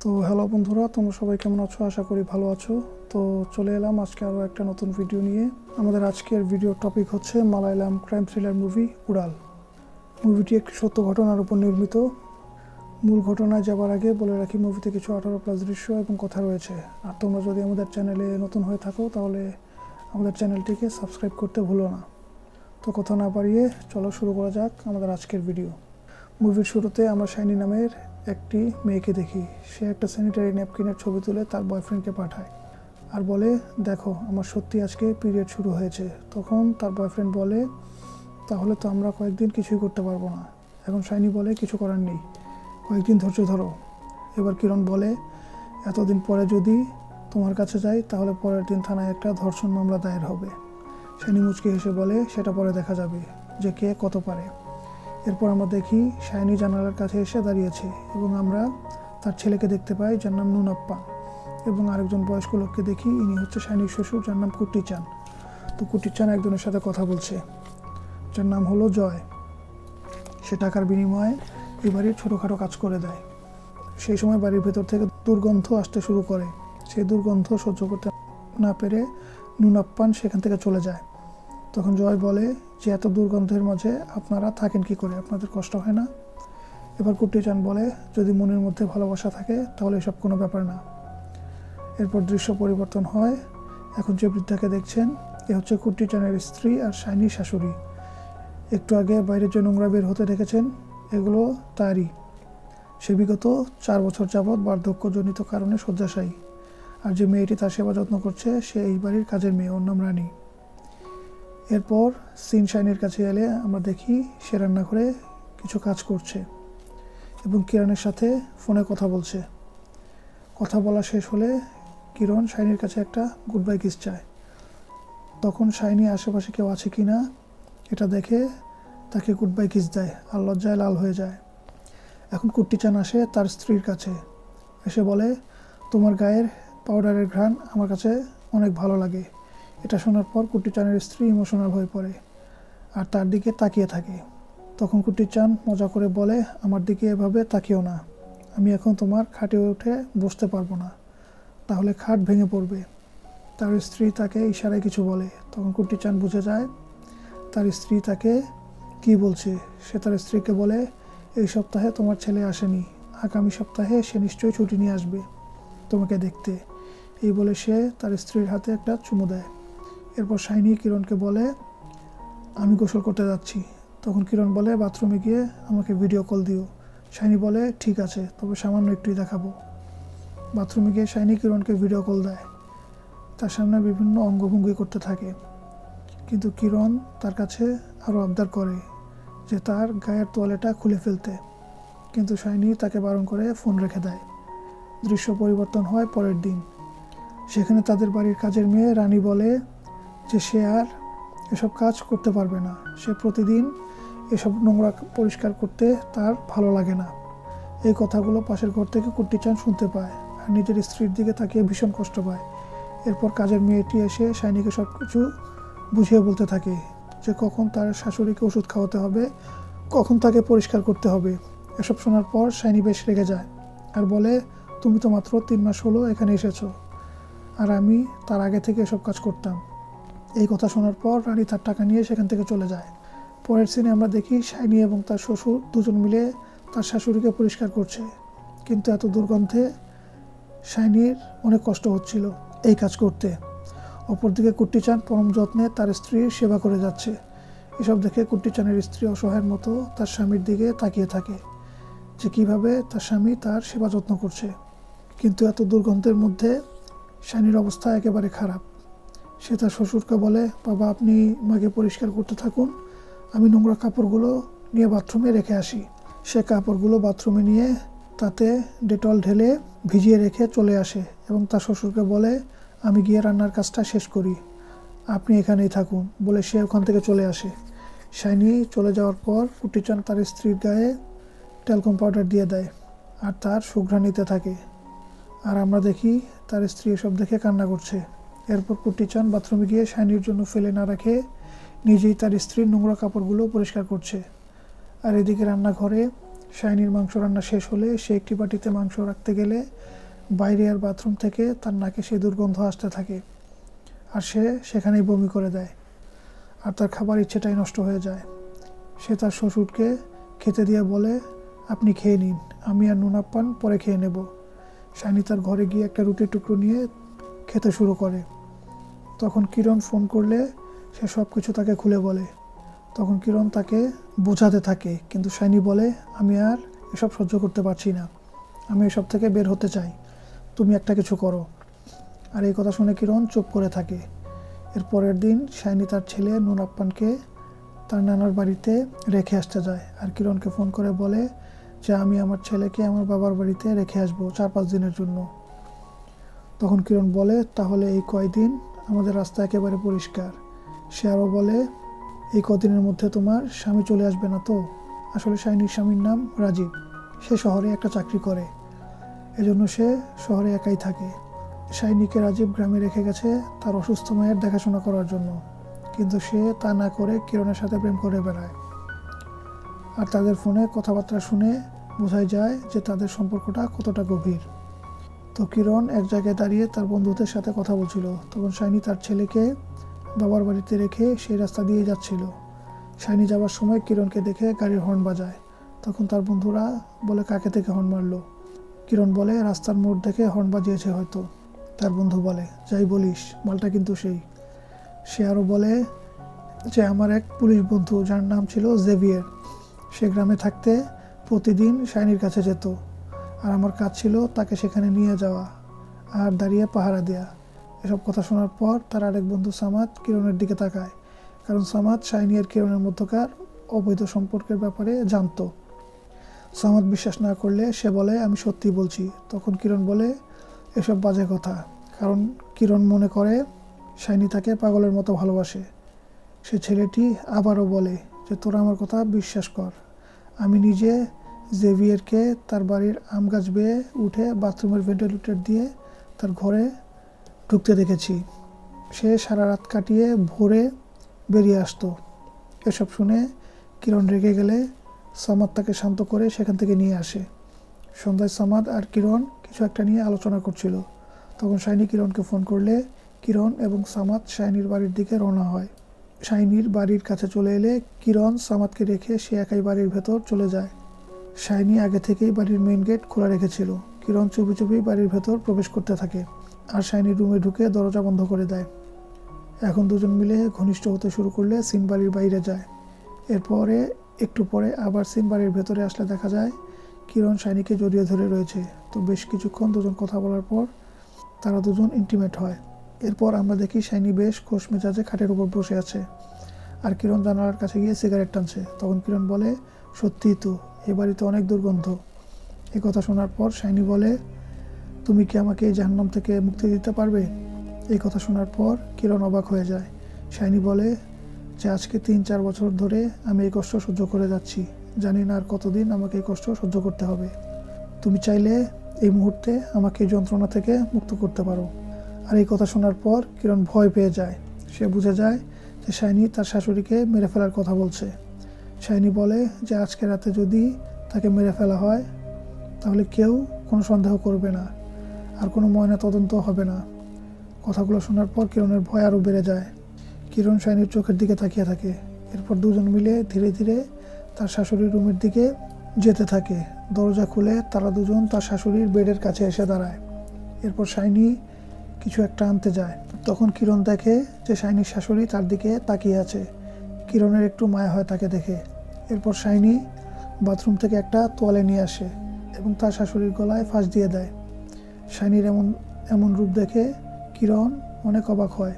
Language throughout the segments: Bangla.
তো হ্যালো বন্ধুরা, তোমরা সবাই কেমন আছো? আশা করি ভালো আছো। তো চলে এলাম আজকে আরও একটা নতুন ভিডিও নিয়ে। আমাদের আজকের ভিডিও টপিক হচ্ছে মালায়ালাম ক্রাইম থ্রিলার মুভি উড়াল। মুভিটি একটি সত্য ঘটনার উপর নির্মিত। মূল ঘটনায় যাবার আগে বলে রাখি, মুভিতে কিছু 18+ দৃশ্য এবং কথা রয়েছে। আর তোমরা যদি আমাদের চ্যানেলে নতুন হয়ে থাকো তাহলে আমাদের চ্যানেলটিকে সাবস্ক্রাইব করতে ভুলো না। তো কথা না বাড়িয়ে চলো শুরু করা যাক আমাদের আজকের ভিডিও। মুভির শুরুতে আমরা শাইনি নামের একটি মেয়েকে দেখি। সে একটা স্যানিটারি ন্যাপকিনের ছবি তুলে তার বয়ফ্রেন্ডকে পাঠায় আর বলে, দেখো আমার সত্যি আজকে পিরিয়ড শুরু হয়েছে। তখন তার বয়ফ্রেন্ড বলে, তাহলে তো আমরা কয়েকদিন কিছুই করতে পারবো না। এখন শাইনি বলে, কিছু করার নেই, কয়েকদিন ধৈর্য ধরো। এবার কিরণ বলে, এতদিন পরে যদি তোমার কাছে যাই তাহলে পরের দিন থানায় একটা ধর্ষণ মামলা দায়ের হবে। শাইনি মুচকি হেসে বলে, সেটা পরে দেখা যাবে যে কে কত পারে। এরপর আমরা দেখি শাইনি জানালার কাছে এসে দাঁড়িয়েছে এবং আমরা তার ছেলেকে দেখতে পাই যার নাম নুনাপ্পা, এবং আরেকজন বয়স্ক লোককে দেখি। ইনি হচ্ছে শাইনির শ্বশুর যার নাম কুট্টিচান। তো কুট্টিচান একজনের সাথে কথা বলছে যার নাম হলো জয়। সে টাকার বিনিময়ে এই বাড়ির ছোটোখাটো কাজ করে দেয়। সেই সময় বাড়ির ভেতর থেকে দুর্গন্ধ আসতে শুরু করে। সেই দুর্গন্ধ সহ্য করতে না পেরে নুনাপ্পান সেখান থেকে চলে যায়। তখন জয় বলে যে, এত দুর্গন্ধের মাঝে আপনারা থাকেন কি করে, আপনাদের কষ্ট হয় না? এবার কুট্টিচান বলে, যদি মনের মধ্যে ভালোবাসা থাকে তাহলে এসব কোনো ব্যাপার না। এরপর দৃশ্য পরিবর্তন হয়। এখন যে বৃদ্ধাকে দেখছেন এ হচ্ছে কুট্টিচানের স্ত্রী আর শাইনির শাশুড়ি। একটু আগে বাইরে যে নোংরা বের হতে দেখেছেন এগুলো তারই। সে বিগত 4 বছর যাবৎ বার্ধক্যজনিত কারণে শয্যাশায়ী। আর যে মেয়েটি তার সেবা যত্ন করছে সে এই বাড়ির কাজের মেয়ে, ওর নাম রানী। এরপর সিন শাইনির কাছে এলে আমরা দেখি সে রান্নাঘরে কিছু কাজ করছে এবং কিরণের সাথে ফোনে কথা বলছে। কথা বলা শেষ হলে কিরণ শাইনির কাছে একটা গুড বাই কিস চায়। তখন শাইনি আশেপাশে কেউ আছে কি না এটা দেখে তাকে গুড বাই কিস দেয় আর লজ্জায় লাল হয়ে যায়। এখন কুট্টিচান আসে তার স্ত্রীর কাছে, এসে বলে, তোমার গায়ের পাউডারের ঘ্রাণ আমার কাছে অনেক ভালো লাগে। এটা শোনার পর কুট্টিচানের স্ত্রী ইমোশনাল হয়ে পড়ে আর তার দিকে তাকিয়ে থাকে। তখন কুট্টিচান মজা করে বলে, আমার দিকে এভাবে তাকিও না, আমি এখন তোমার খাটে উঠে বসতে পারবো না, তাহলে খাট ভেঙে পড়বে। তার স্ত্রী তাকে ইশারায় কিছু বলে। তখন কুট্টিচান বুঝে যায় তার স্ত্রী তাকে কি বলছে। সে তার স্ত্রীকে বলে, এই সপ্তাহে তোমার ছেলে আসেনি, আগামী সপ্তাহে সে নিশ্চয়ই ছুটি নিয়ে আসবে তোমাকে দেখতে। এই বলে সে তার স্ত্রীর হাতে একটা চুমু দেয়। এরপর শাইনি কিরণকে বলে, আমি গোসল করতে যাচ্ছি। তখন কিরণ বলে, বাথরুমে গিয়ে আমাকে ভিডিও কল দিও। শাইনি বলে, ঠিক আছে, তবে সামান্য একটুই দেখাবো। বাথরুমে গিয়ে শাইনি কিরণকে ভিডিও কল দেয়। তার সামনে বিভিন্ন অঙ্গভঙ্গি করতে থাকে, কিন্তু কিরণ তার কাছে আরও আবদার করে যে তার গায়ের তোয়ালেটা খুলে ফেলতে, কিন্তু শাইনি তাকে বারণ করে ফোন রেখে দেয়। দৃশ্য পরিবর্তন হয় পরের দিন। সেখানে তাদের বাড়ির কাজের মেয়ে রানী বলে যে সে আর এসব কাজ করতে পারবে না। সে প্রতিদিন এসব নোংরা পরিষ্কার করতে তার ভালো লাগে না। এই কথাগুলো পাশের ঘর থেকে কুট্টিচান শুনতে পায় আর নিজের স্ত্রীর দিকে তাকিয়ে ভীষণ কষ্ট পায়। এরপর কাজের মেয়েটি এসে শাইনিকে সব কিছু বুঝিয়ে বলতে থাকে যে কখন তার শাশুড়িকে ওষুধ খাওয়াতে হবে, কখন তাকে পরিষ্কার করতে হবে। এসব শোনার পর শাইনি বেশ রেগে যায় আর বলে, তুমি তো মাত্র 3 মাস হলো এখানে এসেছো, আর আমি তার আগে থেকে এসব কাজ করতাম। এই কথা শোনার পর রানী তার টাকা নিয়ে সেখান থেকে চলে যায়। পরের সিনে আমরা দেখি শাইনি এবং তার শ্বশুর দুজন মিলে তার শাশুড়িকে পরিষ্কার করছে, কিন্তু এত দুর্গন্ধে শাইনির অনেক কষ্ট হচ্ছিল এই কাজ করতে। অপরদিকে কুট্টিচান পরম যত্নে তার স্ত্রীর সেবা করে যাচ্ছে। এসব দেখে কুট্টিচানের স্ত্রী অসহায়ের মতো তার স্বামীর দিকে তাকিয়ে থাকে যে কীভাবে তার স্বামী তার সেবা যত্ন করছে। কিন্তু এত দুর্গন্ধের মধ্যে শাইনির অবস্থা একেবারে খারাপ। সে তার শ্বশুরকে বলে, বাবা আপনি মাকে পরিষ্কার করতে থাকুন, আমি নোংরা কাপড়গুলো নিয়ে বাথরুমে রেখে আসি। সে কাপড়গুলো বাথরুমে নিয়ে তাতে ডেটল ঢেলে ভিজিয়ে রেখে চলে আসে এবং তার শ্বশুরকে বলে, আমি গিয়ে রান্নার কাজটা শেষ করি, আপনি এখানেই থাকুন, বলে সে ওখান থেকে চলে আসে। শাইনি চলে যাওয়ার পর কুট্টিচান তার স্ত্রীর গায়ে ট্যালকম পাউডার দিয়ে দেয় আর তার সুঘ্রাণ নিতে থাকে। আর আমরা দেখি তার স্ত্রী এসব দেখে কান্না করছে। এরপর কুট্টিচান বাথরুমে গিয়ে শাইনির জন্য ফেলে না রেখে নিজেই তার স্ত্রীর নোংরা কাপড়গুলো পরিষ্কার করছে। আর এদিকে রান্নাঘরে শাইনির মাংস রান্না শেষ হলে সে একটি বাটিতে মাংস রাখতে গেলে বাইরে আর বাথরুম থেকে তার নাকে সেই দুর্গন্ধ আসতে থাকে আর সে সেখানেই বমি করে দেয় আর তার খাবার ইচ্ছেটাই নষ্ট হয়ে যায়। সে তার শ্বশুরকে খেতে দিয়ে বলে, আপনি খেয়ে নিন, আমি আর নুন আপ্পান পরে খেয়ে নেব। শাইনি তার ঘরে গিয়ে একটা রুটির টুকরো নিয়ে খেতে শুরু করে। তখন কিরণ ফোন করলে সে সব কিছু তাকে খুলে বলে। তখন কিরণ তাকে বোঝাতে থাকে, কিন্তু শাইনি বলে, আমি আর এসব সহ্য করতে পারছি না, আমি এসব থেকে বের হতে চাই, তুমি একটা কিছু করো। আর এই কথা শুনে কিরণ চুপ করে থাকে। এর পরের দিন শাইনি তার ছেলে নুন আপ্পানকে তার নানার বাড়িতে রেখে আসতে যায় আর কিরণকে ফোন করে বলে যে আমি আমার ছেলেকে আমার বাবার বাড়িতে রেখে আসবো 4-5 দিনের জন্য। তখন কিরণ বলে, তাহলে এই কয়দিন আমাদের রাস্তা একেবারে পরিষ্কার। সে আরও বলে, এই কদিনের মধ্যে তোমার স্বামী চলে আসবে না তো? আসলে শাইনির স্বামীর নাম রাজীব, সে শহরে একটা চাকরি করে, এজন্য সে শহরে একাই থাকে। শাইনিকে রাজীব গ্রামে রেখে গেছে তার অসুস্থ মায়ের দেখাশোনা করার জন্য, কিন্তু সে তা না করে কিরণের সাথে প্রেম করে বেড়ায়। আর তাদের ফোনে কথাবার্তা শুনে বোঝাই যায় যে তাদের সম্পর্কটা কতটা গভীর। তো কিরণ এক জায়গায় দাঁড়িয়ে তার বন্ধুদের সাথে কথা বলছিল। তখন শাইনি তার ছেলেকে বাবার বাড়িতে রেখে সেই রাস্তা দিয়ে যাচ্ছিল। শাইনি যাওয়ার সময় কিরণকে দেখে গাড়ির হর্ন বাজায়। তখন তার বন্ধুরা বলে, কাকে থেকে হর্ন মারলো? কিরণ বলে, রাস্তার মোড় দেখে হর্ন বাজিয়েছে হয়তো। তার বন্ধু বলে, যাই বলিস, মালটা কিন্তু সেই। সে আরও বলে যে আমার এক পুলিশ বন্ধু যার নাম ছিল জেভিয়ার, সে গ্রামে থাকতে প্রতিদিন শাইনির কাছে যেত আর আমার কাজ ছিল তাকে সেখানে নিয়ে যাওয়া আর দাঁড়িয়ে পাহারা দেওয়া। এসব কথা শোনার পর তার আরেক বন্ধু সামাদ কিরণের দিকে তাকায়, কারণ সামাদ শাইনি আর কিরণের মধ্যকার অবৈধ সম্পর্কের ব্যাপারে জানতো। সামাদ বিশ্বাস না করলে সে বলে, আমি সত্যি বলছি। তখন কিরণ বলে, এসব বাজে কথা, কারণ কিরণ মনে করে শাইনি তাকে পাগলের মতো ভালোবাসে। সে ছেলেটি আবারও বলে যে তোরা আমার কথা বিশ্বাস কর, আমি নিজে জেভিয়ারকে তার বাড়ির আম গাছ বেয়ে উঠে বাথরুমের ভেন্টিলেটর দিয়ে তার ঘরে ঢুকতে দেখেছি। সে সারা রাত কাটিয়ে ভোরে বেরিয়ে আসতো। এসব শুনে কিরণ রেগে গেলে সামাদ তাকে শান্ত করে সেখান থেকে নিয়ে আসে। সন্ধ্যায় সামাদ আর কিরণ কিছু একটা নিয়ে আলোচনা করছিল। তখন শাইনি কিরণকে ফোন করলে কিরণ এবং সামাদ শাইনির বাড়ির দিকে রওনা হয়। শাইনির বাড়ির কাছে চলে এলে কিরণ সামাদকে রেখে সে একাই বাড়ির ভেতর চলে যায়। শাইনি আগে থেকেই বাড়ির মেইন গেট খোলা রেখেছিল। কিরণ চুপি চুপি বাড়ির ভেতর প্রবেশ করতে থাকে আর শাইনির রুমে ঢুকে দরজা বন্ধ করে দেয়। এখন দুজন মিলে ঘনিষ্ঠ হতে শুরু করলে সিন বাড়ির বাইরে যায়। এরপরে একটু পরে আবার সিন বাড়ির ভেতরে আসলে দেখা যায় কিরণ শাইনিকে জড়িয়ে ধরে রয়েছে। তো বেশ কিছুক্ষণ দুজন কথা বলার পর তারা দুজন ইন্টিমেট হয়। এরপর আমরা দেখি শাইনি বেশ খোশ মেজাজে খাটের উপর বসে আছে আর কিরণ জানালার কাছে গিয়ে সিগারেট টানছে। তখন কিরণ বলে, সত্যিই তো, এই বাড়িতে অনেক দুর্গন্ধ। এই কথা শোনার পর শাইনি বলে, তুমি কি আমাকে এই জাহান্নাম থেকে মুক্তি দিতে পারবে? এই কথা শোনার পর কিরণ অবাক হয়ে যায়। শাইনি বলে যে আজকে 3-4 বছর ধরে আমি এই কষ্ট সহ্য করে যাচ্ছি, জানি না আর কতদিন আমাকে এই কষ্ট সহ্য করতে হবে। তুমি চাইলে এই মুহূর্তে আমাকে এই যন্ত্রণা থেকে মুক্ত করতে পারো। আর এই কথা শোনার পর কিরণ ভয় পেয়ে যায়। সে বুঝে যায় যে শাইনি তার শাশুড়িকে মেরে ফেলার কথা বলছে। শাইনি বলে যে আজকে রাতে যদি তাকে মেরে ফেলা হয় তাহলে কেউ কোনো সন্দেহ করবে না আর কোনো ময়না তদন্ত হবে না। কথাগুলো শোনার পর কিরণের ভয় আরও বেড়ে যায়। কিরণ শাইনির চোখের দিকে তাকিয়ে থাকে। এরপর দুজন মিলে ধীরে ধীরে তার শাশুড়ির রুমের দিকে যেতে থাকে। দরজা খুলে তারা দুজন তার শাশুড়ির বেডের কাছে এসে দাঁড়ায়। এরপর শাইনি কিছু একটা আনতে যায়। তখন কিরণ দেখে যে শাইনির শাশুড়ি তার দিকে তাকিয়ে আছে। কিরণের একটু মায়া হয় তাকে দেখে। এরপর শাইনি বাথরুম থেকে একটা তোয়ালে নিয়ে আসে এবং তার শাশুড়ির গলায় ফাঁস দিয়ে দেয়। শাইনির এমন রূপ দেখে কিরণ অনেক অবাক হয়,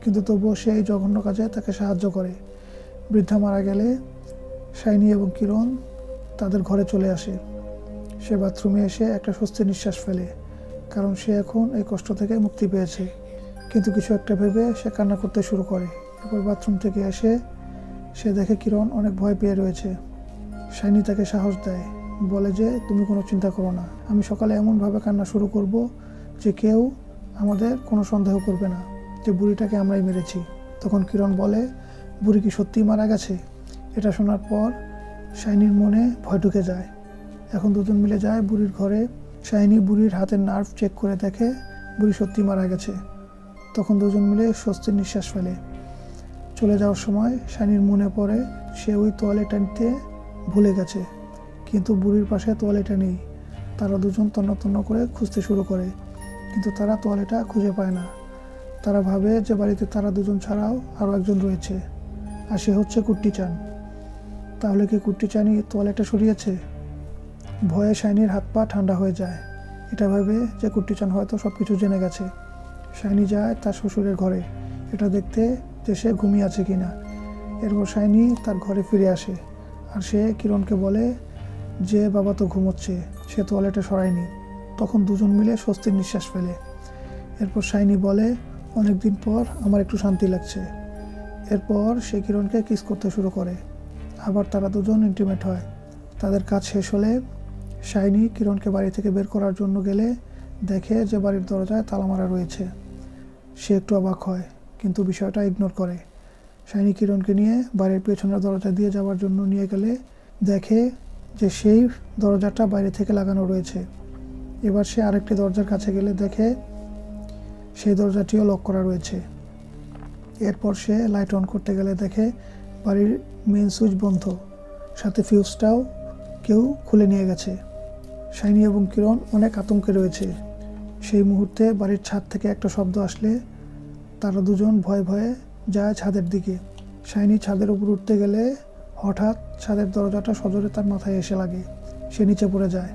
কিন্তু তবুও সে এই জঘন্য কাজে তাকে সাহায্য করে। বৃদ্ধা মারা গেলে শাইনি এবং কিরণ তাদের ঘরে চলে আসে। সে বাথরুমে এসে একটা স্বস্তির নিঃশ্বাস ফেলে, কারণ সে এখন এই কষ্ট থেকে মুক্তি পেয়েছে। কিন্তু কিছু একটা ভেবে সে কান্না করতে শুরু করে। এরপর বাথরুম থেকে এসে সে দেখে কিরণ অনেক ভয় পেয়ে রয়েছে। শাইনি তাকে সাহস দেয়, বলে যে তুমি কোনো চিন্তা করো না, আমি সকালে এমনভাবে কান্না শুরু করব যে কেউ আমাদের কোনো সন্দেহ করবে না যে বুড়িটাকে আমরাই মেরেছি। তখন কিরণ বলে, বুড়ি কি সত্যিই মারা গেছে? এটা শোনার পর শাইনির মনে ভয় ঢুকে যায়। এখন দুজন মিলে যায় বুড়ির ঘরে। শাইনি বুড়ির হাতের নার্ভ চেক করে দেখে বুড়ি সত্যি মারা গেছে। তখন দুজন মিলে স্বস্তির নিঃশ্বাস ফেলে। চলে যাওয়ার সময় শাইনির মনে পড়ে সে ওই তোয়ালেটা নিতে ভুলে গেছে, কিন্তু বুড়ির পাশে তোয়ালেটা নেই। তারা দুজন তন্ন তন্ন করে খুঁজতে শুরু করে, কিন্তু তারা তোয়ালেটা খুঁজে পায় না। তারা ভাবে যে বাড়িতে তারা দুজন ছাড়াও আরও একজন রয়েছে, আর সে হচ্ছে কুট্টি চান। তাহলে কি কুট্টি চানই তোয়ালেটা সরিয়েছে? ভয়ে শাইনির হাত পা ঠান্ডা হয়ে যায়। এটা ভেবে যে কুট্টি চান হয়তো সব কিছু জেনে গেছে। শাইনি যায় তার শ্বশুরের ঘরে এটা দেখতে যে সে ঘুমিয়ে আছে কিনা। এরপর শাইনি তার ঘরে ফিরে আসে, আর সে কিরণকে বলে যে বাবা তো ঘুমোচ্ছে, সে তোয়ালেটা সরায়নি। তখন দুজন মিলে স্বস্তির নিঃশ্বাস ফেলে। এরপর শাইনি বলে অনেকদিন পর আমার একটু শান্তি লাগছে। এরপর সে কিরণকে কিস করতে শুরু করে। আবার তারা দুজন ইন্টিমেট হয়। তাদের কাজ শেষ হলে শাইনি কিরণকে বাড়ি থেকে বের করার জন্য গেলে দেখে যে বাড়ির দরজায় তালা মারা রয়েছে। সে একটু অবাক হয়, কিন্তু বিষয়টা ইগনোর করে। শাইনি কিরণকে নিয়ে বাড়ির পেছনের দরজা দিয়ে যাওয়ার জন্য নিয়ে গেলে দেখে যে সেই দরজাটা বাইরে থেকে লাগানো রয়েছে। এবার সে আরেকটি দরজার কাছে গেলে দেখে সেই দরজাটিও লক করা রয়েছে। এরপর সে লাইট অন করতে গেলে দেখে বাড়ির মেন সুইচ বন্ধ, সাথে ফিউজটাও কেউ খুলে নিয়ে গেছে। শাইনি এবং কিরণ অনেক আতঙ্কে রয়েছে। সেই মুহূর্তে বাড়ির ছাদ থেকে একটা শব্দ আসলে তারা দুজন ভয়ে ভয়ে যায় ছাদের দিকে। শাইনি ছাদের উপর উঠতে গেলে হঠাৎ ছাদের দরজাটা সজোরে তার মাথায় এসে লাগে। সে নিচে পড়ে যায়।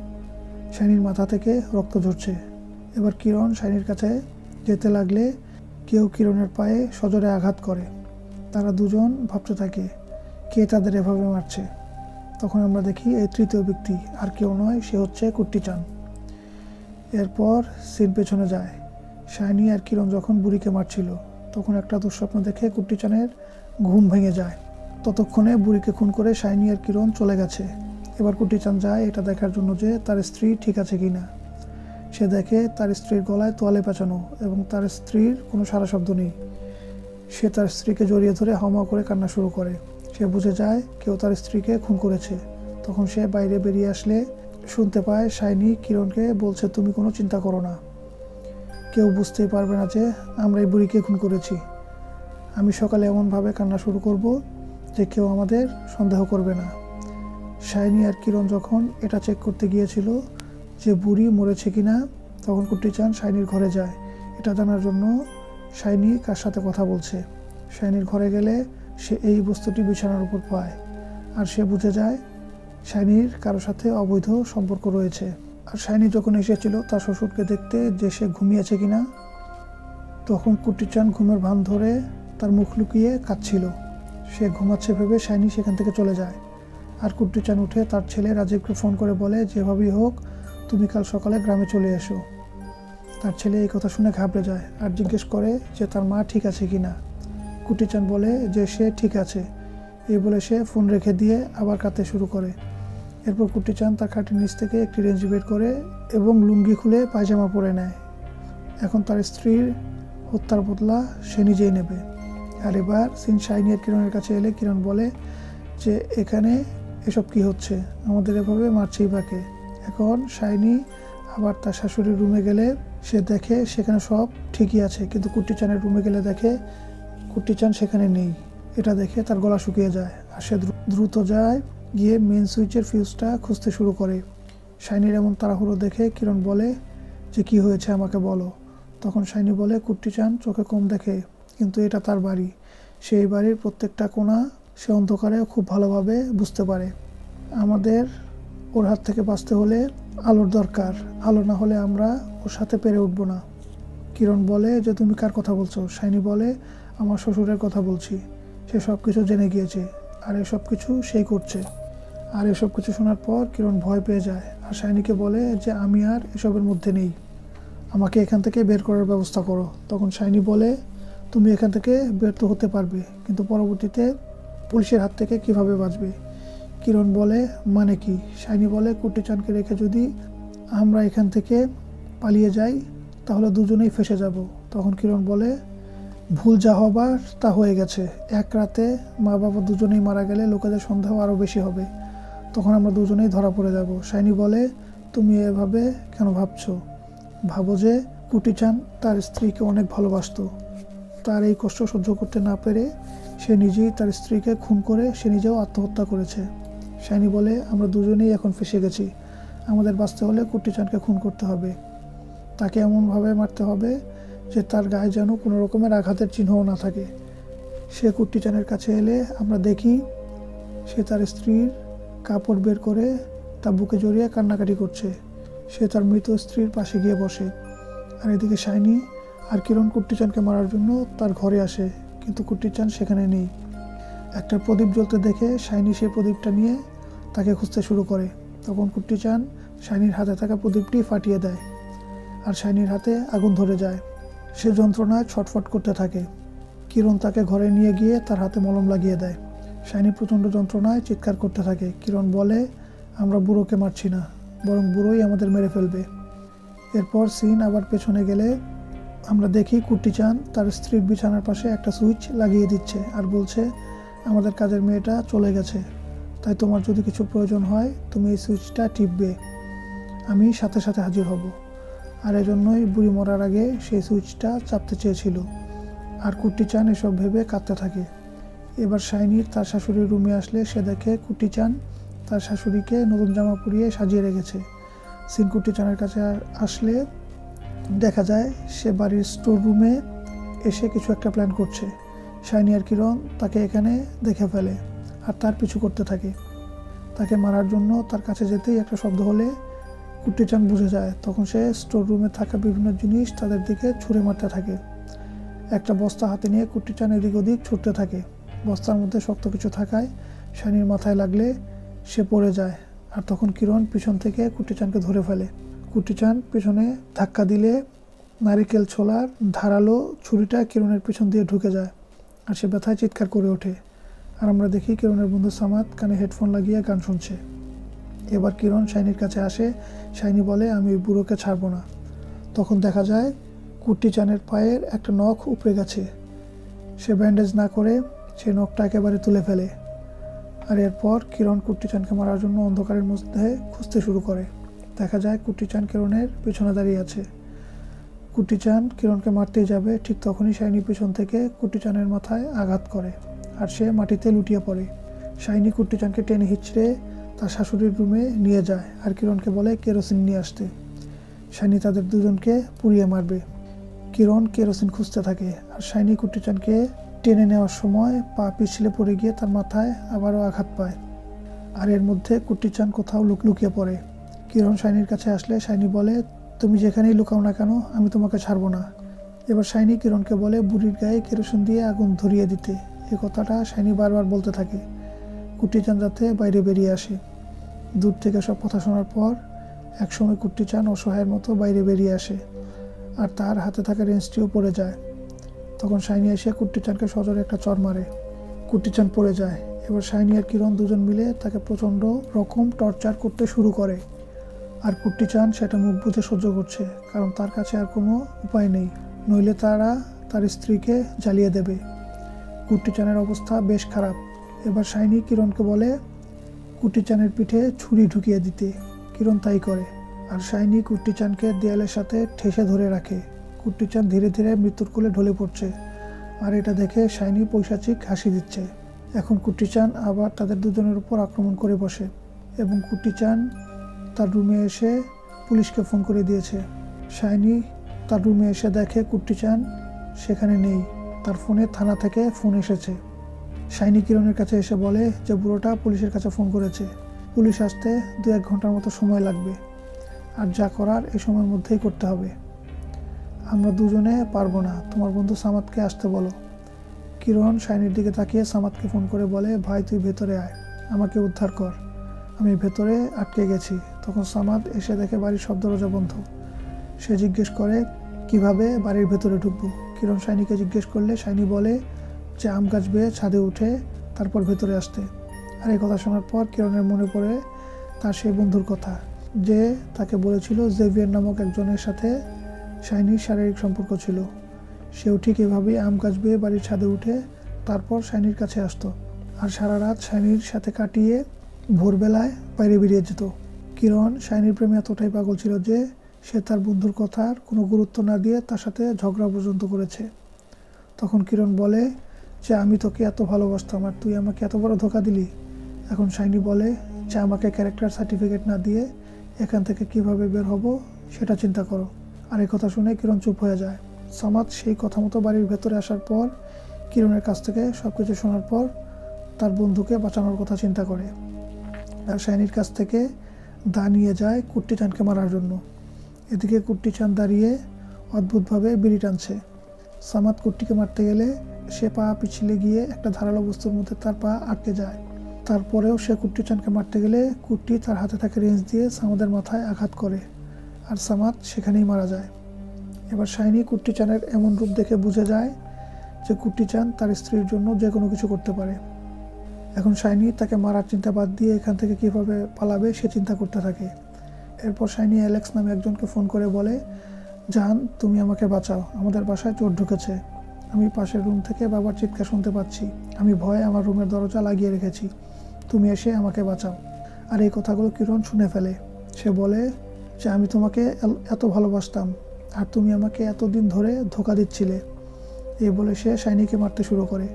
শাইনির মাথা থেকে রক্ত ঝরছে। এবার কিরণ শাইনির কাছে যেতে লাগলে কেউ কিরণের পায়ে সজোরে আঘাত করে। তারা দুজন ভাবতে থাকে কে তাদের এভাবে মারছে। তখন আমরা দেখি এই তৃতীয় ব্যক্তি আর কেউ নয়, সে হচ্ছে কুট্টি চান। এরপর সিন পেছনে যায়। শাইনি আর কিরণ যখন বুড়িকে মারছিল তখন একটা দুঃস্বপ্ন দেখে কুট্টি চানের ঘুম ভেঙে যায়। ততক্ষণে বুড়িকে খুন করে শাইনি আর কিরণ চলে গেছে। এবার কুট্টি চান যায় এটা দেখার জন্য যে তার স্ত্রী ঠিক আছে কিনা। সে দেখে তার স্ত্রীর গলায় তোয়ালে পেঁচানো এবং তার স্ত্রীর কোনো সারা শব্দ নেই। সে তার স্ত্রীকে জড়িয়ে ধরে হাওমাও করে কান্না শুরু করে। সে বুঝে যায় কেউ তার স্ত্রীকে খুন করেছে। তখন সে বাইরে বেরিয়ে আসলে শুনতে পায় শাইনি কিরণকে বলছে তুমি কোনো চিন্তা করো না, কেউ বুঝতেই পারবে না যে আমরা এই বুড়িকে খুন করেছি। আমি সকালে এমনভাবে কান্না শুরু করব যে কেউ আমাদের সন্দেহ করবে না। শাইনি আর কিরণ যখন এটা চেক করতে গিয়েছিল যে বুড়ি মরেছে কিনা, তখন কুট্টি চান শাইনির ঘরে যায় এটা জানার জন্য শাইনি কার সাথে কথা বলছে। শাইনির ঘরে গেলে সে এই বস্তুটি বিছানার উপর পায়, আর সে বুঝে যায় শাইনির কারোর সাথে অবৈধ সম্পর্ক রয়েছে। আর শাইনি যখন এসেছিল তার শ্বশুরকে দেখতে যে সে ঘুমিয়েছে কিনা, তখন কুট্টি চান ঘুমের ভান ধরে তার মুখ লুকিয়ে কাঁদছিল। সে ঘুমাচ্ছে ভেবে শাইনি সেখান থেকে চলে যায়। আর কুট্টি চান উঠে তার ছেলে রাজীবকে ফোন করে বলে যেভাবেই হোক তুমি কাল সকালে গ্রামে চলে এসো। তার ছেলে এই কথা শুনে ঘাবড়ে যায় আর জিজ্ঞেস করে যে তার মা ঠিক আছে কিনা। কুট্টি চান বলে যে সে ঠিক আছে। এই বলে সে ফোন রেখে দিয়ে আবার কাঁদতে শুরু করে। এরপর কুট্টি চান তার খাটের নিচ থেকে একটি রেঞ্জ বের করে এবং লুঙ্গি খুলে পায়জামা পরে নেয়। এখন তার স্ত্রীর হত্যার বদলা সে নিজেই নেবে। আর এবার সিন শাইনি আর কিরণের কাছে এলে কিরণ বলে যে এখানে এসব কি হচ্ছে, আমাদের এভাবে মারছেই বাকে। এখন শাইনি আবার তার শাশুড়ির রুমে গেলে সে দেখে সেখানে সব ঠিকই আছে, কিন্তু কুট্টি চানের রুমে গেলে দেখে কুট্টি চান সেখানে নেই। এটা দেখে তার গলা শুকিয়ে যায় আর সে দ্রুত যায় গিয়ে মেন সুইচের ফিউজটা খুঁজতে শুরু করে। শাইনির এমন তাড়াহুড়ো দেখে কিরণ বলে যে কি হয়েছে আমাকে বলো। তখন শাইনি বলে কুট্টি চান চোখে কম দেখে, কিন্তু এটা তার বাড়ি, সেই বাড়ির প্রত্যেকটা কোণা সে অন্ধকারে খুব ভালোভাবে বুঝতে পারে। আমাদের ওর হাত থেকে বাঁচতে হলে আলোর দরকার, আলো না হলে আমরা ওর সাথে পেরে উঠবো না। কিরণ বলে যে তুমি কার কথা বলছো? শাইনি বলে আমার শ্বশুরের কথা বলছি, সে সব কিছু জেনে গিয়েছে আর এসব কিছু সেই করছে। আর এসব কিছু শোনার পর কিরণ ভয় পেয়ে যায় আর শাইনিকে বলে যে আমি আর এসবের মধ্যে নেই, আমাকে এখান থেকে বের করার ব্যবস্থা করো। তখন শাইনি বলে তুমি এখান থেকে বের তো হতে পারবে, কিন্তু পরবর্তীতে পুলিশের হাত থেকে কিভাবে বাঁচবে? কিরণ বলে মানে কি? শাইনি বলে কুট্টি চানকে রেখে যদি আমরা এখান থেকে পালিয়ে যাই তাহলে দুজনেই ফেঁসে যাব। তখন কিরণ বলে ভুল যা হবার তা হয়ে গেছে, এক রাতে মা বাবা দুজনেই মারা গেলে লোকেদের সন্দেহ আরও বেশি হবে। তখন আমরা দুজনেই ধরা পড়ে যাব। শাইনি বলে, তুমি এভাবে কেন ভাবছো? ভাবো যে কুটি-চান তার স্ত্রীকে অনেক ভালোবাসতো। তার এই কষ্ট সহ্য করতে না পেরে সে নিজেই তার স্ত্রীকে খুন করে সে নিজেও আত্মহত্যা করেছে। শাইনি বলে, আমরা দুজনেই এখন ফেঁসে গেছি। আমাদের বাঁচতে হলে কুটি-চানকে খুন করতে হবে। তাকে এমনভাবে মারতে হবে যে তার গায়ে যেন কোনো রকমের আঘাতের চিহ্নও না থাকে। সে কুটি-চানের কাছে এলে আমরা দেখি সে তার স্ত্রীর কাপড় বের করে তার বুকে জড়িয়ে কান্নাকাটি করছে। সে তার মৃত স্ত্রীর পাশে গিয়ে বসে। আর এদিকে শাইনি আর কিরণ কুটি-চানকে মারার জন্য তার ঘরে আসে, কিন্তু কুটি-চান সেখানে নেই। একটা প্রদীপ জ্বলতে দেখে শাইনি সেই প্রদীপটা নিয়ে তাকে খুঁজতে শুরু করে। তখন কুটি-চান শাইনির হাতে থাকা প্রদীপটি ফাটিয়ে দেয়, আর শাইনির হাতে আগুন ধরে যায়। সে যন্ত্রণায় ছটফট করতে থাকে। কিরণ তাকে ঘরে নিয়ে গিয়ে তার হাতে মলম লাগিয়ে দেয়। শাইনি প্রচণ্ড যন্ত্রণায় চিৎকার করতে থাকে। কিরণ বলে, আমরা বুড়োকে মারছি না, বরং বুড়োই আমাদের মেরে ফেলবে। এরপর সিন আবার পেছনে গেলে আমরা দেখি কুটি-চান তার স্ত্রীর বিছানার পাশে একটা সুইচ লাগিয়ে দিচ্ছে আর বলছে, আমাদের কাজের মেয়েটা চলে গেছে, তাই তোমার যদি কিছু প্রয়োজন হয় তুমি এই সুইচটা টিপবে, আমি সাথে সাথে হাজির হব। আর এজন্যই বুড়ি মরার আগে সেই সুইচটা চাপতে চেয়েছিল। আর কুটি-চান এসব ভেবে কাঁদতে থাকে। এবার শাইনির তার শাশুড়ির রুমে আসলে সে দেখে কুটি-চান তার শাশুড়িকে নতুন জামা পরিয়ে সাজিয়ে রেখেছে। সিন কুটি-চানের কাছে আসলে দেখা যায় সে বাড়ির স্টোর রুমে এসে কিছু একটা প্ল্যান করছে। শাইনি আর কিরণ তাকে এখানে দেখে ফেলে আর তার পিছু করতে থাকে। তাকে মারার জন্য তার কাছে যেতেই একটা শব্দ হলে কুটি-চান বুঝে যায়। তখন সে স্টোর রুমে থাকা বিভিন্ন জিনিস তাদের দিকে ছুঁড়ে মারতে থাকে। একটা বস্তা হাতে নিয়ে কুটি-চান এদিক ওদিক ছুটতে থাকে। বস্তার মধ্যে শক্ত কিছু থাকায় শাইনির মাথায় লাগলে সে পড়ে যায়। আর তখন কিরণ পিছন থেকে কুটি-চানকে ধরে ফেলে। কুটি-চান পিছনে ধাক্কা দিলে নারিকেল ছোলার ধারালো ছুরিটা কিরণের পিছন দিয়ে ঢুকে যায় আর সে ব্যথায় চিৎকার করে ওঠে। আর আমরা দেখি কিরণের বন্ধু সামাদ কানে হেডফোন লাগিয়ে গান শুনছে। এবার কিরণ শাইনির কাছে আসে। শাইনি বলে, আমি ওই বুড়োকে ছাড়বো না। তখন দেখা যায় কুটি-চানের পায়ের একটা নখ উপড়ে গেছে। সে ব্যান্ডেজ না করে সেই নখটা একেবারে তুলে ফেলে। আর এরপর কিরণ কুটি-চানকে মারার জন্য অন্ধকারের মধ্যে খুঁজতে শুরু করে। দেখা যায় কুটি-চান কিরণের পিছনে দাঁড়িয়ে আছে। কুটি-চান কিরণকে মারতেই যাবে, ঠিক তখনই শাইনি পিছন থেকে কুটি-চানের মাথায় আঘাত করে আর সে মাটিতে লুটিয়ে পড়ে। শাইনি কুটি-চানকে টেনে হিঁচড়ে তার শাশুড়ির রুমে নিয়ে যায় আর কিরণকে বলে কেরোসিন নিয়ে আসতে। শাইনি তাদের দুজনকে পুড়িয়ে মারবে। কিরণ কেরোসিন খুঁজতে থাকে আর শাইনি কুটি-চানকে টেনে নেওয়ার সময় পা পিছলে পড়ে গিয়ে তার মাথায় আবারও আঘাত পায়। আর এর মধ্যে কুটি-চান কোথাও লুকিয়ে পড়ে। কিরণ শাইনির কাছে আসলে শাইনি বলে, তুমি যেখানেই লুকাও না কেন আমি তোমাকে ছাড়বো না। এবার শাইনি কিরণকে বলে বুড়ির গায়ে কেরোসিন দিয়ে আগুন ধরিয়ে দিতে। এই কথাটা শাইনি বারবার বলতে থাকে কুটি-চান যাতে বাইরে বেরিয়ে আসে। দূর থেকে সব কথা শোনার পর একসময় কুটি-চান অসহায়ের মতো বাইরে বেরিয়ে আসে আর তার হাতে থাকা রেঞ্জটিও পড়ে যায়। তখন শাইনি এসে কুটি-চানকে সজোরে একটা চড় মারে। কুটি-চান পড়ে যায়। এবার শাইনি আর কিরণ দুজন মিলে তাকে প্রচণ্ড রকম টর্চার করতে শুরু করে। আর কুটি-চান সেটা মুখ বুজে সহ্য করছে, কারণ তার কাছে আর কোনো উপায় নেই, নইলে তারা তার স্ত্রীকে জ্বালিয়ে দেবে। কুটি-চানের অবস্থা বেশ খারাপ। এবার শাইনি কিরণকে বলে কুটি-চানের পিঠে ছুরি ঢুকিয়ে দিতে। কিরণ তাই করে আর শাইনি কুটি-চানকে দেয়ালের সাথে ঠেসে ধরে রাখে। কুটি-চান ধীরে ধীরে মৃত্যুর কোলে ঢলে পড়ছে আর এটা দেখে শাইনি পৈশাচিক হাসি দিচ্ছে। এখন কুটি-চান আবার তাদের দুজনের উপর আক্রমণ করে বসে এবং কুটি-চান তার রুমে এসে পুলিশকে ফোন করে দিয়েছে। শাইনি তার রুমে এসে দেখে কুটি-চান সেখানে নেই। তার ফোনে থানা থেকে ফোন এসেছে। শাইনি কিরণের কাছে এসে বলে যে বুড়োটা পুলিশের কাছে ফোন করেছে, পুলিশ আসতে 2-1 ঘন্টার মতো সময় লাগবে আর যা করার এই সময়ের মধ্যেই করতে হবে। আমরা দুজনে পারবো না, তোমার বন্ধু সামাদকে আসতে বলো। কিরণ শাইনির দিকে তাকিয়ে সামাদকে ফোন করে বলে, ভাই তুই ভেতরে আয়, আমাকে উদ্ধার কর, আমি ভেতরে আটকে গেছি। তখন সামাদ এসে দেখে বাড়ির সব দরজা বন্ধ। সে জিজ্ঞেস করে কিভাবে বাড়ির ভেতরে ঢুকবো। কিরণ শাইনিকে জিজ্ঞেস করলে শাইনি বলে যে আম গাছ বেয়ে ছাদে উঠে তারপর ভেতরে আসতে। আর এই কথা শোনার পর কিরণের মনে পড়ে তার সেই বন্ধুর কথা যে তাকে বলেছিল জেভিয়ার নামক একজনের সাথে শাইনির শারীরিক সম্পর্ক ছিল। সেও ঠিক এভাবেই আম গাছ বেয়ে বাড়ির ছাদে উঠে তারপর শাইনির কাছে আসতো আর সারা রাত শাইনির সাথে কাটিয়ে ভোরবেলায় বাইরে বেরিয়ে যেত। কিরণ শাইনির প্রেমে এতটাই পাগল ছিল যে সে তার বন্ধুর কথার কোনো গুরুত্ব না দিয়ে তার সাথে ঝগড়া পর্যন্ত করেছে। তখন কিরণ বলে যে আমি তোকে এত ভালোবাসতাম আর তুই আমাকে এত বড় ধোঁকা দিলি। এখন শাইনি বলে যে আমাকে ক্যারেক্টার সার্টিফিকেট না দিয়ে এখান থেকে কিভাবে বের হব সেটা চিন্তা করো। আর এই কথা শুনে কিরণ চুপ হয়ে যায়। সামাদ সেই কথা মতো বাড়ির ভেতরে আসার পর কিরণের কাছ থেকে সব কিছু শোনার পর তার বন্ধুকে বাঁচানোর কথা চিন্তা করে আর শাইনির কাছ থেকে দা নিয়ে যায় কুট্টি চাঁদকে মারার জন্য। এদিকে কুট্টি চাঁদ দাঁড়িয়ে অদ্ভুতভাবে বিড়ি টানছে। সামাদ কুট্টিকে মারতে গেলে সে পা পিছলে গিয়ে একটা ধারালো বস্তুর মধ্যে তার পা আটকে যায়। তারপরেও সে কুট্টি চাঁদকে মারতে গেলে কুট্টি তার হাতে থাকা রেঞ্জ দিয়ে সামাদের মাথায় আঘাত করে আর সামাদ সেখানেই মারা যায়। এবার শাইনি কুট্টি চাঁদের এমন রূপ দেখে বুঝে যায় যে কুট্টি চাঁদ তার স্ত্রীর জন্য যে কোনো কিছু করতে পারে। এখন শাইনি তাকে মারার চিন্তা বাদ দিয়ে এখান থেকে কীভাবে পালাবে সে চিন্তা করতে থাকে। এরপর শাইনি অ্যালেক্স নামে একজনকে ফোন করে বলে, জান তুমি আমাকে বাঁচাও, আমাদের বাসায় চোর ঢুকেছে। আমি পাশের রুম থেকে বাবার চিৎকার শুনতে পাচ্ছি। আমি ভয়ে আমার রুমের দরজা লাগিয়ে রেখেছি, তুমি এসে আমাকে বাঁচাও। আর এই কথাগুলো কিরণ শুনে ফেলে। সে বলে যে আমি তোমাকে এত ভালোবাসতাম আর তুমি আমাকে এতদিন ধরে ধোঁকা দিচ্ছিলে। এই বলে সে শাইনিকে মারতে শুরু করে।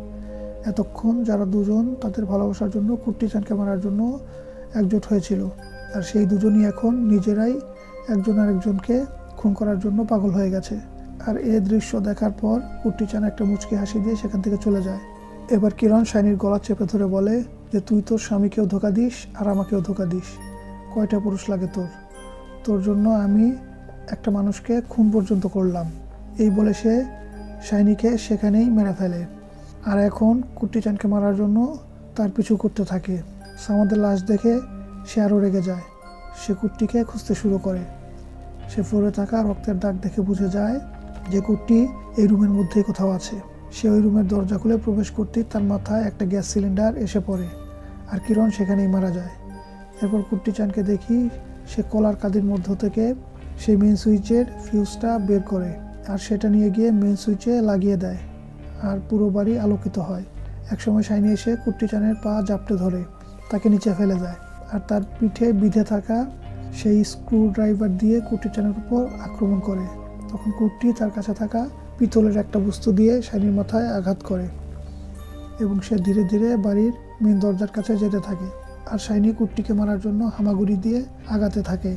এতক্ষণ যারা দুজন তাদের ভালোবাসার জন্য কুট্টি চাঁদকে মারার জন্য একজোট হয়েছিল আর সেই দুজনই এখন নিজেরাই একজন আরেকজনকে খুন করার জন্য পাগল হয়ে গেছে। আর এই দৃশ্য দেখার পর কুট্টি চাঁদ একটা মুচকি হাসি দিয়ে সেখান থেকে চলে যায়। এবার কিরণ শাইনির গলা চেপে ধরে বলে যে তুই তোর স্বামীকেও ধোঁকা দিস আর আমাকেও ধোঁকা দিস। কয়টা পুরুষ লাগে তোর জন্য আমি একটা মানুষকে খুন পর্যন্ত করলাম। এই বলে সে শাইনিকে সেখানেই মেরে ফেলে। আর এখন কুট্টি চাঁদকে মারার জন্য তার পিছু করতে থাকে। সামাদের লাশ দেখে সে আরও রেগে যায়। সে কুট্টিকে খুঁজতে শুরু করে। সে ফ্লোরে থাকা রক্তের দাগ দেখে বুঝে যায় যে কুট্টি এই রুমের মধ্যেই কোথাও আছে। সে ওই রুমের দরজা খুলে প্রবেশ করতেই তার মাথায় একটা গ্যাস সিলিন্ডার এসে পড়ে আর কিরণ সেখানেই মারা যায়। এরপর কুট্টি চাঁদকে দেখি সে কলার কাঁদির মধ্য থেকে সেই মেন সুইচের ফিউজটা বের করে আর সেটা নিয়ে গিয়ে মেন সুইচে লাগিয়ে দেয় আর পুরো বাড়ি আলোকিত হয়। একসময় শাইনি এসে কুট্টি চাঁদের পা জাপটে ধরে তাকে নিচে ফেলে দেয় আর তার পিঠে বিঁধে থাকা সেই স্ক্রু ড্রাইভার দিয়ে কুট্টি চাঁদের উপর আক্রমণ করে। তখন কুট্টি তার কাছে থাকা পিতলের একটা বস্তু দিয়ে শাইনির মাথায় আঘাত করে এবং সে ধীরে ধীরে বাড়ির মেন দরজার কাছে যেতে থাকে আর শাইনি কুট্টিকে মারার জন্য হামাগুড়ি দিয়ে আগাতে থাকে।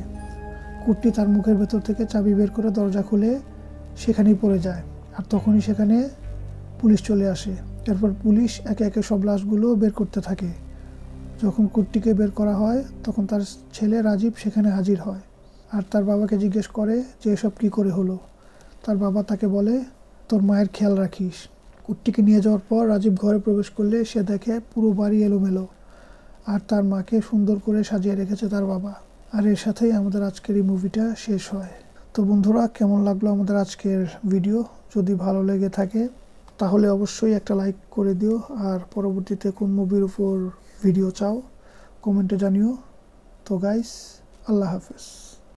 কুট্টি তার মুখের ভেতর থেকে চাবি বের করে দরজা খুলে সেখানেই পড়ে যায় আর তখনই সেখানে পুলিশ চলে আসে। এরপর পুলিশ একে একে সব লাশগুলো বের করতে থাকে। যখন কুট্টিকে বের করা হয় তখন তার ছেলে রাজীব সেখানে হাজির হয় আর তার বাবাকে জিজ্ঞেস করে যে এসব কী করে হলো। তার বাবা তাকে বলে তোর মায়ের খেয়াল রাখিস। কুট্টিকে নিয়ে যাওয়ার পর রাজীব ঘরে প্রবেশ করলে সে দেখে পুরো বাড়ি এলোমেলো আর তার মাকে সুন্দর করে সাজিয়ে রেখেছে তার বাবা। আর এর সাথেই আমাদের আজকের এই মুভিটা শেষ হয়। তো বন্ধুরা, কেমন লাগলো আমাদের আজকের ভিডিও? যদি ভালো লেগে থাকে তাহলে অবশ্যই একটা লাইক করে দিও আর পরবর্তীতে কোন মুভির উপর ভিডিও চাও কমেন্টে জানিও। তো গাইস, আল্লাহ হাফেজ।